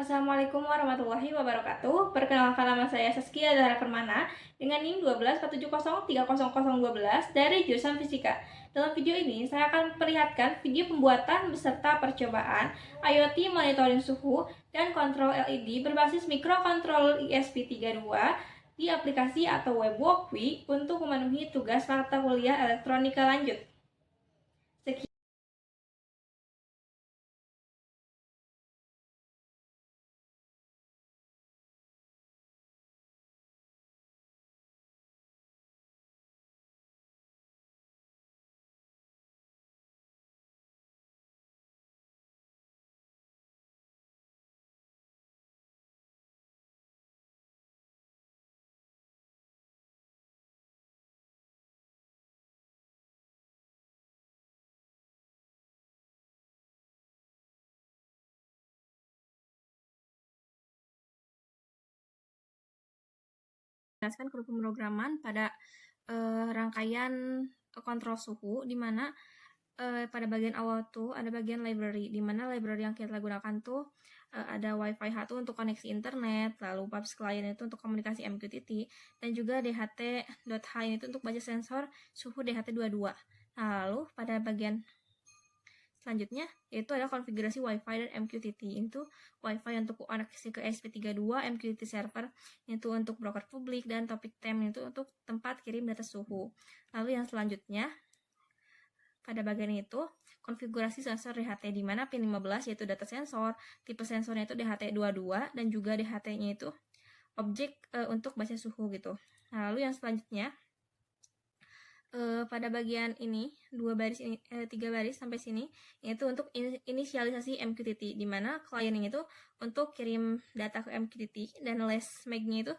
Assalamualaikum warahmatullahi wabarakatuh. Perkenalkan, nama saya Saskia Zahra Permana dengan NIM 124703012 dari jurusan Fisika. Dalam video ini, saya akan perlihatkan video pembuatan beserta percobaan IoT monitoring suhu dan kontrol LED berbasis microcontroller ESP32 di aplikasi atau web Walkwi untuk memenuhi tugas mata kuliah elektronika lanjut. Jelaskan ke pemrograman pada rangkaian kontrol suhu, di mana pada bagian awal tuh ada bagian library, di mana library yang kita gunakan tuh ada Wi-Fi H2 untuk koneksi internet, lalu PubS client itu untuk komunikasi MQTT, dan juga DHT.H itu untuk baca sensor suhu DHT22. Nah, lalu pada bagian selanjutnya yaitu adalah konfigurasi Wi-Fi dan MQTT. Itu Wi-Fi untuk koneksi ke ESP32, MQTT server itu untuk broker publik, dan topik time itu untuk tempat kirim data suhu. Lalu yang selanjutnya pada bagian itu konfigurasi sensor DHT, di mana pin 15 yaitu data sensor, tipe sensornya itu DHT22, dan juga DHT-nya itu objek untuk baca suhu gitu. Nah, lalu yang selanjutnya pada bagian ini 3 baris sampai sini yaitu untuk inisialisasi MQTT, di mana kliennya itu untuk kirim data ke MQTT, dan last make-nya itu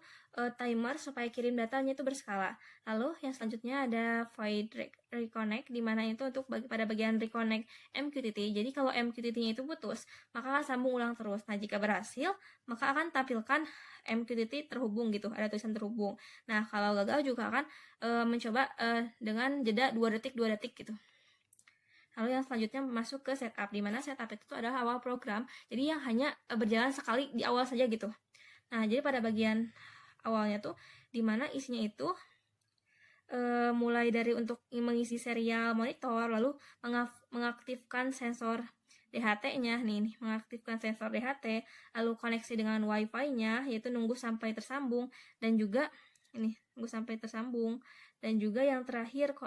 timer supaya kirim datanya itu berskala. Lalu yang selanjutnya ada void reconnect, di mana itu untuk pada bagian reconnect MQTT. Jadi kalau MQTT-nya itu putus, maka akan sambung ulang terus. Nah, jika berhasil, maka akan tampilkan MQTT terhubung gitu, ada tulisan terhubung. Nah, kalau gagal juga akan mencoba dengan jeda 2 detik gitu. Lalu yang selanjutnya masuk ke setup, di mana setup itu adalah awal program, jadi yang hanya berjalan sekali di awal saja gitu. Nah, jadi pada bagian awalnya tuh di mana isinya itu mulai dari untuk mengisi serial monitor, lalu mengaktifkan sensor DHT-nya nih, mengaktifkan sensor DHT, lalu koneksi dengan Wi-Fi-nya, yaitu nunggu sampai tersambung, dan juga ini nunggu sampai tersambung, dan juga yang terakhir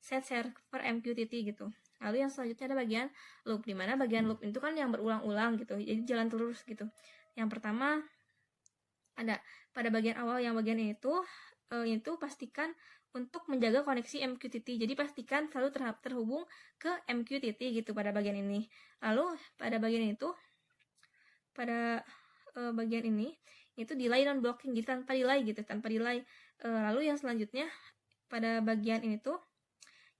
set server MQTT gitu. Lalu yang selanjutnya ada bagian loop, di mana bagian loop itu kan yang berulang-ulang gitu, jadi jalan terus gitu. Yang pertama ada pada bagian awal, yang bagian itu pastikan untuk menjaga koneksi MQTT. Jadi pastikan selalu terhubung ke MQTT gitu pada bagian ini. Lalu pada bagian itu bagian ini itu delay non blocking, gitu tanpa delay. Lalu yang selanjutnya pada bagian ini tuh,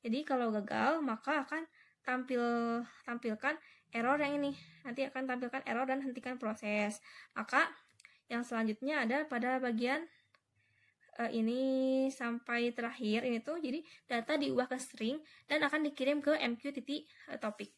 jadi kalau gagal maka akan tampilkan error yang ini. Nanti akan tampilkan error dan hentikan proses. Maka yang selanjutnya ada pada bagian ini sampai terakhir ini tuh, jadi data diubah ke string dan akan dikirim ke MQTT topik.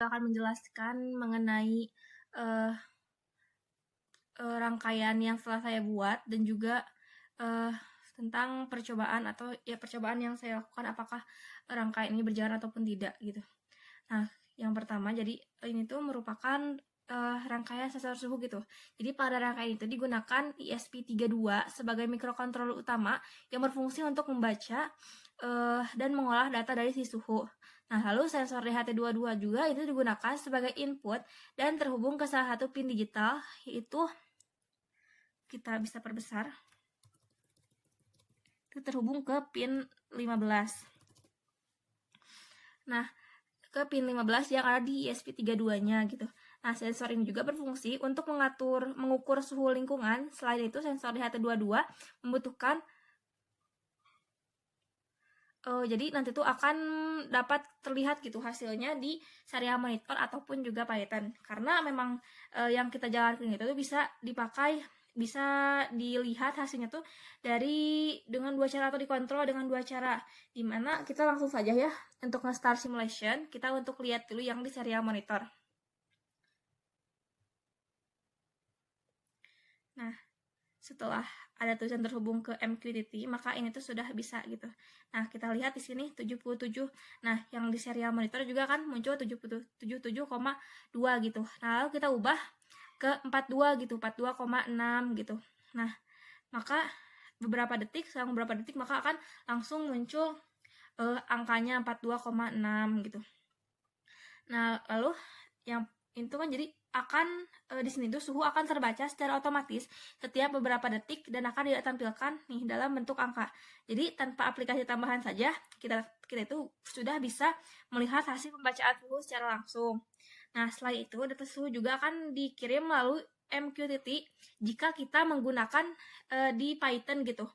akan menjelaskan mengenai rangkaian yang setelah saya buat dan juga tentang percobaan atau ya percobaan yang saya lakukan apakah rangkaian ini berjalan ataupun tidak gitu. Nah, yang pertama jadi ini tuh merupakan rangkaian sensor suhu gitu. Jadi pada rangkaian itu digunakan ESP32 sebagai mikrokontroler utama yang berfungsi untuk membaca dan mengolah data dari si suhu. Nah, lalu sensor DHT22 juga itu digunakan sebagai input dan terhubung ke salah satu pin digital, yaitu kita bisa perbesar. Itu terhubung ke pin 15. Nah, ke pin 15 yang ada di ESP32-nya gitu. Nah, sensor ini juga berfungsi untuk mengukur suhu lingkungan. Selain itu, sensor DHT22 membutuhkan jadi nanti tuh akan dapat terlihat gitu hasilnya di serial monitor ataupun juga Python. Karena memang yang kita jalankan itu tuh bisa dipakai, bisa dilihat hasilnya tuh dengan dua cara atau dikontrol dengan dua cara. Dimana kita langsung saja ya untuk nge-start simulation, kita untuk lihat dulu yang di serial monitor. Nah, setelah ada tulisan terhubung ke MQTT, maka ini tuh sudah bisa gitu. Nah, kita lihat di sini 77. Nah, yang di serial monitor juga kan muncul 77,2 gitu. Nah, lalu kita ubah ke 42 gitu, 42,6 gitu. Nah, maka selang beberapa detik maka akan langsung muncul angkanya 42,6 gitu. Nah, lalu yang itu kan jadi akan di sini tuh suhu akan terbaca secara otomatis setiap beberapa detik dan akan ditampilkan nih dalam bentuk angka. Jadi tanpa aplikasi tambahan saja kita itu sudah bisa melihat hasil pembacaan suhu secara langsung. Nah, setelah itu data suhu juga akan dikirim melalui MQTT jika kita menggunakan di Python gitu.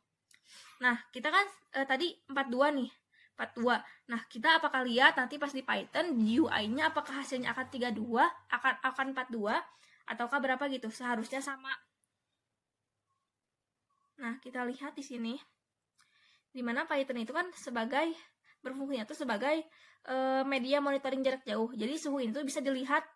Nah, kita kan tadi 42 nih. 42. Nah, kita apakah lihat nanti pas di Python UI-nya apakah hasilnya akan 32, akan 42 ataukah berapa gitu? Seharusnya sama. Nah, kita lihat di sini dimana Python itu kan berfungsinya tuh sebagai media monitoring jarak jauh. Jadi suhu itu bisa dilihat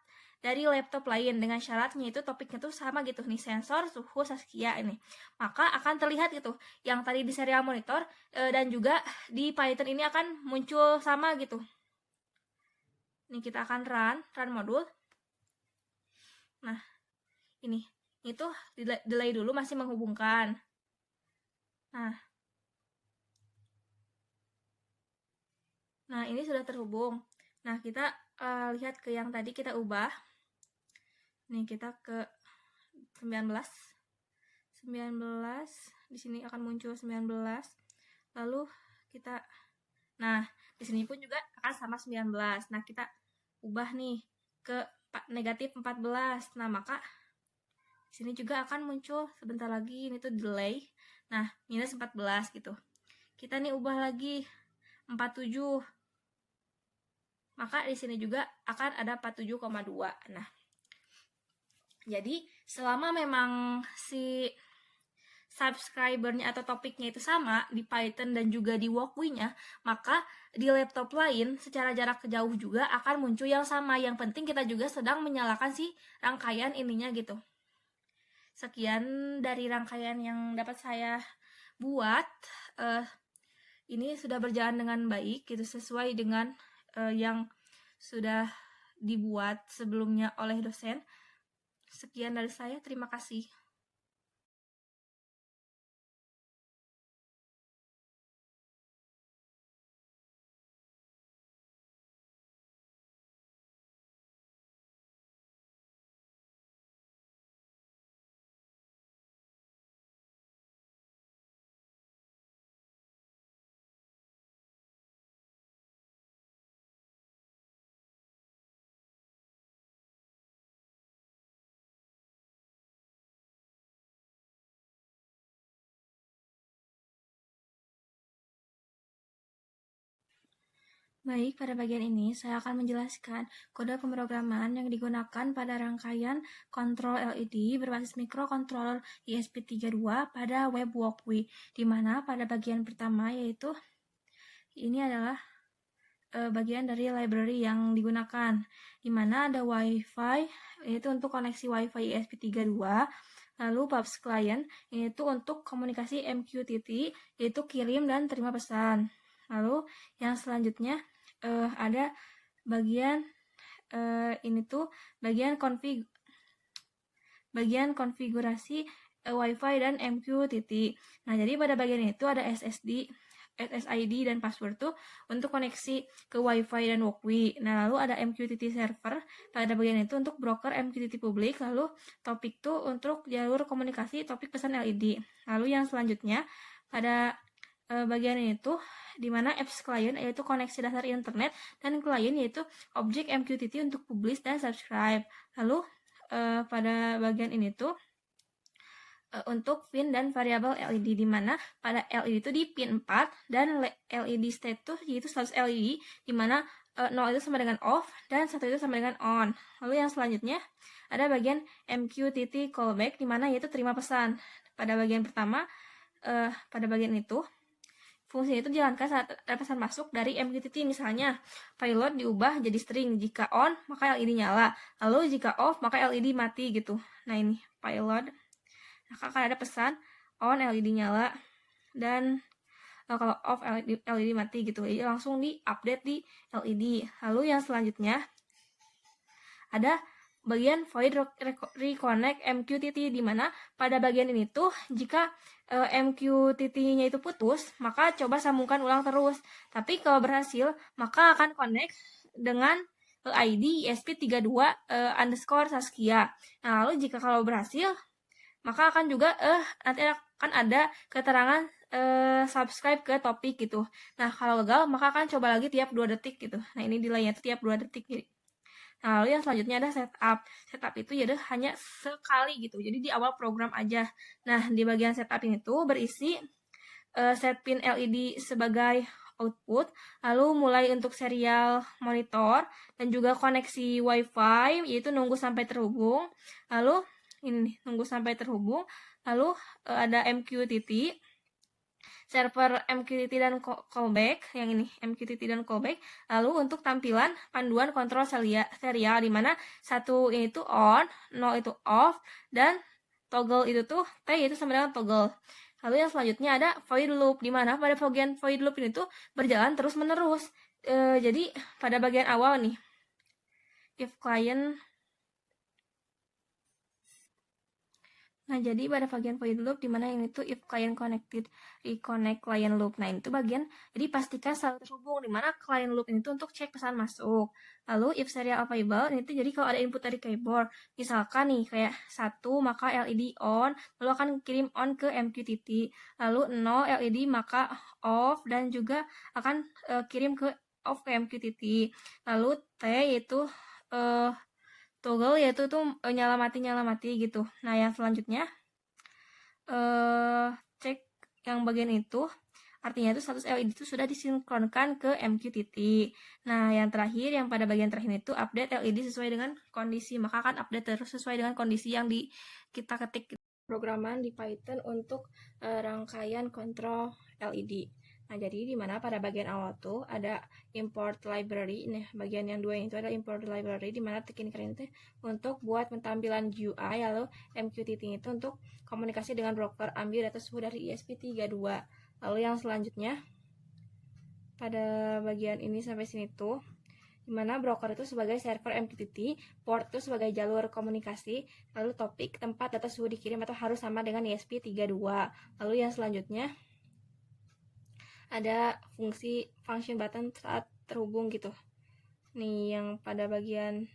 dari laptop lain dengan syaratnya itu topiknya tuh sama gitu nih, sensor suhu Saskia ini. Maka akan terlihat gitu yang tadi di serial monitor dan juga di Python ini akan muncul sama gitu. Ini kita akan run modul. Nah, ini itu delay dulu masih menghubungkan. Nah, ini sudah terhubung. Nah, kita lihat ke yang tadi kita ubah. Nih, kita ke 19. Di sini akan muncul 19. Lalu kita di sini pun juga akan sama 19. Nah, kita ubah nih ke negatif 14. Nah, maka di sini juga akan muncul sebentar lagi ini tuh delay. Nah, minus 14 gitu. Kita nih ubah lagi 47. Maka di sini juga akan ada 47,2. Nah, jadi selama memang si subscribernya atau topiknya itu sama di Python dan juga di Walkui-nya, maka di laptop lain secara jarak jauh juga akan muncul yang sama. Yang penting kita juga sedang menyalakan si rangkaian ininya gitu. Sekian dari rangkaian yang dapat saya buat. Ini sudah berjalan dengan baik gitu, sesuai dengan yang sudah dibuat sebelumnya oleh dosen. Sekian dari saya, terima kasih. Baik, pada bagian ini saya akan menjelaskan kode pemrograman yang digunakan pada rangkaian kontrol LED berbasis mikrokontroler ESP32 pada web Walkui, di mana pada bagian pertama yaitu ini adalah bagian dari library yang digunakan, di mana ada WiFi, yaitu untuk koneksi WiFi ESP32, lalu PubSec Client, yaitu untuk komunikasi MQTT, yaitu kirim dan terima pesan. Lalu yang selanjutnya ada bagian ini tuh bagian konfigurasi WiFi dan MQTT. Nah, jadi pada bagian itu ada SSID dan password tuh untuk koneksi ke WiFi dan Walkwi. Nah, lalu ada MQTT server pada bagian itu untuk broker MQTT publik. Lalu topik tuh untuk jalur komunikasi topik pesan LED. Lalu yang selanjutnya pada bagian ini tuh di mana apps client yaitu koneksi dasar internet dan client yaitu objek MQTT untuk publish dan subscribe. Lalu pada bagian ini tuh untuk pin dan variabel LED, di mana pada LED itu di pin 4 dan LED status yaitu status LED di mana 0 itu sama dengan off dan 1 itu sama dengan on. Lalu yang selanjutnya ada bagian MQTT callback di mana yaitu terima pesan. Pada bagian pertama pada bagian itu fungsi itu dijalankan saat ada pesan masuk dari MQTT, misalnya payload diubah jadi string, jika on maka LED nyala, lalu jika off maka LED mati gitu. Nah, ini payload. Nah, akan ada pesan on LED nyala dan kalau off LED mati gitu. Jadi langsung di-update di LED. Lalu yang selanjutnya ada bagian void reconnect MQTT, di mana pada bagian ini tuh jika MQTT-nya itu putus, maka coba sambungkan ulang terus. Tapi kalau berhasil, maka akan connect dengan ID ESP32 underscore Saskia. Nah, lalu jika kalau berhasil, maka akan juga nanti akan ada keterangan subscribe ke topik gitu. Nah, kalau gagal, maka akan coba lagi tiap 2 detik gitu. Nah, ini delay-nya itu tiap 2 detik. Nah, lalu yang selanjutnya ada setup. Setup itu ya hanya sekali gitu. Jadi di awal program aja. Nah, di bagian setup ini tuh berisi set pin LED sebagai output, lalu mulai untuk serial monitor dan juga koneksi WiFi, yaitu nunggu sampai terhubung. Lalu ini nunggu sampai terhubung. Lalu ada MQTT, server MQTT dan callback, yang ini MQTT dan callback. Lalu untuk tampilan panduan kontrol serial, di mana 1 itu on, 0 itu off, dan toggle itu tuh T itu sama dengan toggle. Lalu yang selanjutnya ada void loop, di mana pada bagian void loop ini tuh berjalan terus menerus. Jadi pada bagian awal nih, if client. Nah, jadi pada bagian void loop di mana ini tuh if client connected, reconnect client loop. Nah, itu bagian jadi pastikan selalu terhubung, di mana client loop ini tuh untuk cek pesan masuk. Lalu if serial available ini tuh jadi kalau ada input dari keyboard, misalkan nih kayak 1 maka LED on, lalu akan kirim on ke MQTT. Lalu 0 LED maka off dan juga akan kirim ke off ke MQTT. Lalu T yaitu toggle yaitu tuh nyala mati gitu. Nah, yang selanjutnya cek yang bagian itu, artinya itu status LED itu sudah disinkronkan ke MQTT. Nah, yang terakhir, yang pada bagian terakhir itu update LED sesuai dengan kondisi, maka akan update terus sesuai dengan kondisi yang kita ketik. Programan di Python untuk rangkaian kontrol LED. Nah, jadi di mana pada bagian awal tuh ada import library. Nah, bagian yang dua itu ada import library, di mana teknik itu untuk buat tampilan GUI, lalu MQTT itu untuk komunikasi dengan broker, ambil data suhu dari ESP32. Lalu yang selanjutnya pada bagian ini sampai sini tuh, di mana broker itu sebagai server MQTT, port itu sebagai jalur komunikasi, lalu topik tempat data suhu dikirim atau harus sama dengan ESP32. Lalu yang selanjutnya ada fungsi function button saat terhubung gitu. Nih yang pada bagian.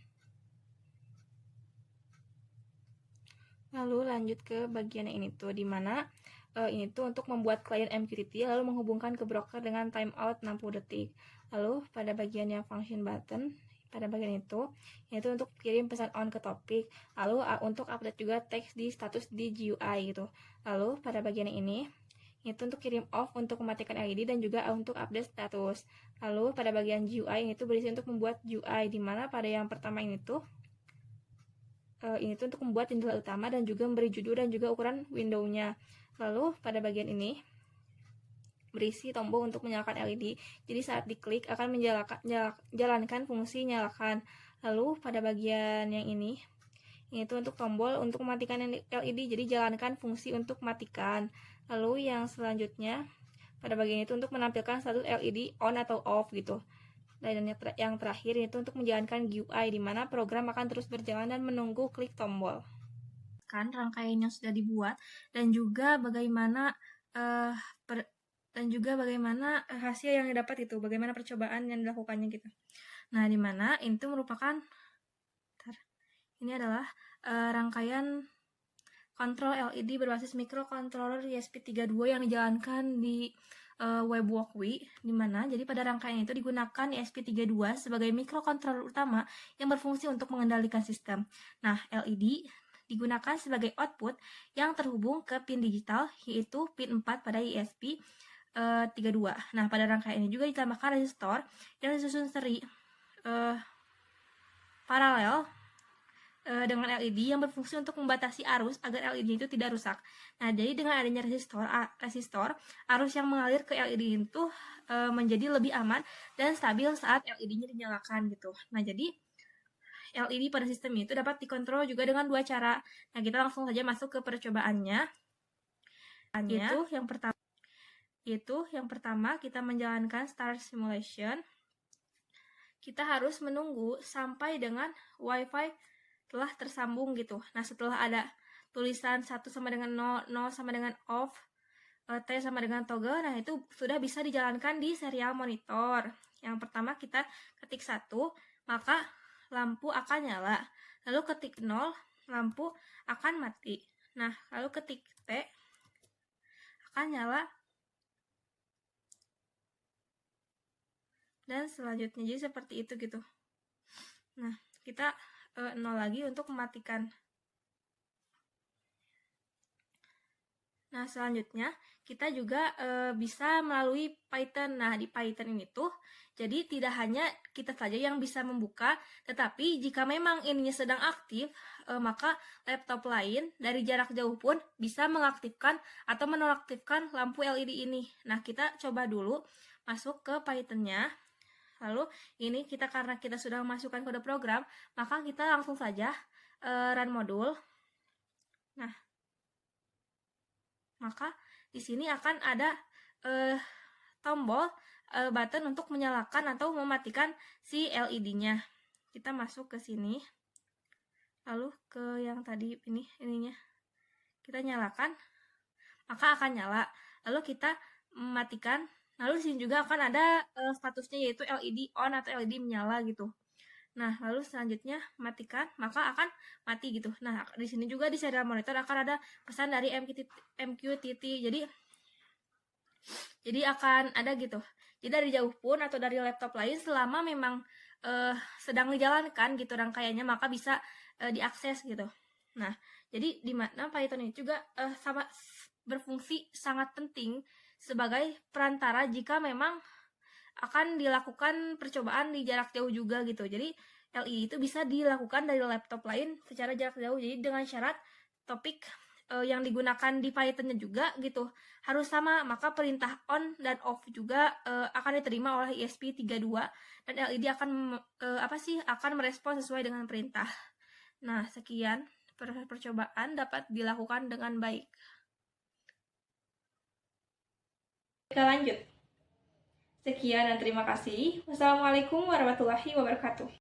Lalu lanjut ke bagian ini tuh, di mana ini tuh untuk membuat klien MQTT lalu menghubungkan ke broker dengan timeout 60 detik. Lalu pada bagian yang function button, pada bagian itu untuk kirim pesan on ke topik, lalu untuk update juga teks di status di GUI gitu. Lalu pada bagian ini itu untuk kirim off untuk mematikan LED dan juga untuk update status. Lalu pada bagian GUI itu berisi untuk membuat GUI, di mana pada yang pertama ini tuh untuk membuat jendela utama dan juga memberi judul dan juga ukuran window-nya. Lalu pada bagian ini berisi tombol untuk menyalakan LED. Jadi saat diklik akan menjalankan fungsi nyalakan. Lalu pada bagian yang ini itu untuk tombol untuk mematikan LED, jadi jalankan fungsi untuk matikan. Lalu yang selanjutnya pada bagian itu untuk menampilkan status LED on atau off gitu. Dan yang terakhir itu untuk menjalankan GUI, di mana program akan terus berjalan dan menunggu klik tombol. Kan rangkaian yang sudah dibuat dan juga bagaimana hasil yang didapat itu, bagaimana percobaan yang dilakukannya gitu. Nah, di mana itu merupakan ini adalah rangkaian kontrol LED berbasis microcontroller ESP32 yang dijalankan di web walkway, di mana jadi pada rangkaian itu digunakan ESP32 sebagai microcontroller utama yang berfungsi untuk mengendalikan sistem. Nah, LED digunakan sebagai output yang terhubung ke pin digital, yaitu pin 4 pada ESP 32. Nah, pada rangkaian ini juga ditambahkan resistor yang disusun seri paralel dengan LED yang berfungsi untuk membatasi arus agar LED itu tidak rusak. Nah, jadi dengan adanya resistor, arus yang mengalir ke LED itu menjadi lebih aman dan stabil saat LED-nya dinyalakan gitu. Nah, jadi LED pada sistem itu dapat dikontrol juga dengan dua cara. Nah, kita langsung saja masuk ke percobaannya. Itu yang pertama kita menjalankan start simulation. Kita harus menunggu sampai dengan WiFi telah tersambung gitu. Nah, setelah ada tulisan 1 sama dengan 0, 0 sama dengan off, T sama dengan toggle, nah itu sudah bisa dijalankan di serial monitor. Yang pertama kita ketik 1, maka lampu akan nyala. Lalu ketik 0, lampu akan mati. Nah, lalu ketik T, akan nyala. Dan selanjutnya jadi seperti itu gitu. Nah, kita 0 lagi untuk mematikan. Nah, selanjutnya kita juga bisa melalui Python. Nah, di Python ini tuh jadi tidak hanya kita saja yang bisa membuka, tetapi jika memang ininya sedang aktif, maka laptop lain dari jarak jauh pun bisa mengaktifkan atau menonaktifkan lampu LED ini. Nah, kita coba dulu masuk ke Python-nya. Lalu ini karena kita sudah memasukkan kode program, maka kita langsung saja run modul. Nah, maka di sini akan ada tombol button untuk menyalakan atau mematikan si LED-nya. Kita masuk ke sini. Lalu ke yang tadi ininya. Kita nyalakan, maka akan nyala. Lalu kita mematikan. Lalu di sini juga akan ada statusnya, yaitu LED on atau LED menyala gitu. Nah, lalu selanjutnya matikan, maka akan mati gitu. Nah, di sini juga di serial monitor akan ada pesan dari MQTT. Jadi akan ada gitu. Jadi dari jauh pun atau dari laptop lain, selama memang sedang dijalankan gitu rangkaiannya, maka bisa diakses gitu. Nah, jadi di mana Python ini juga sama berfungsi sangat penting sebagai perantara jika memang akan dilakukan percobaan di jarak jauh juga gitu. Jadi LED itu bisa dilakukan dari laptop lain secara jarak jauh. Jadi dengan syarat topik yang digunakan di Python-nya juga gitu harus sama, maka perintah on dan off juga akan diterima oleh ESP32 dan LED akan akan merespon sesuai dengan perintah. Nah, sekian percobaan dapat dilakukan dengan baik. Kita lanjut. Sekian dan terima kasih. Wassalamualaikum warahmatullahi wabarakatuh.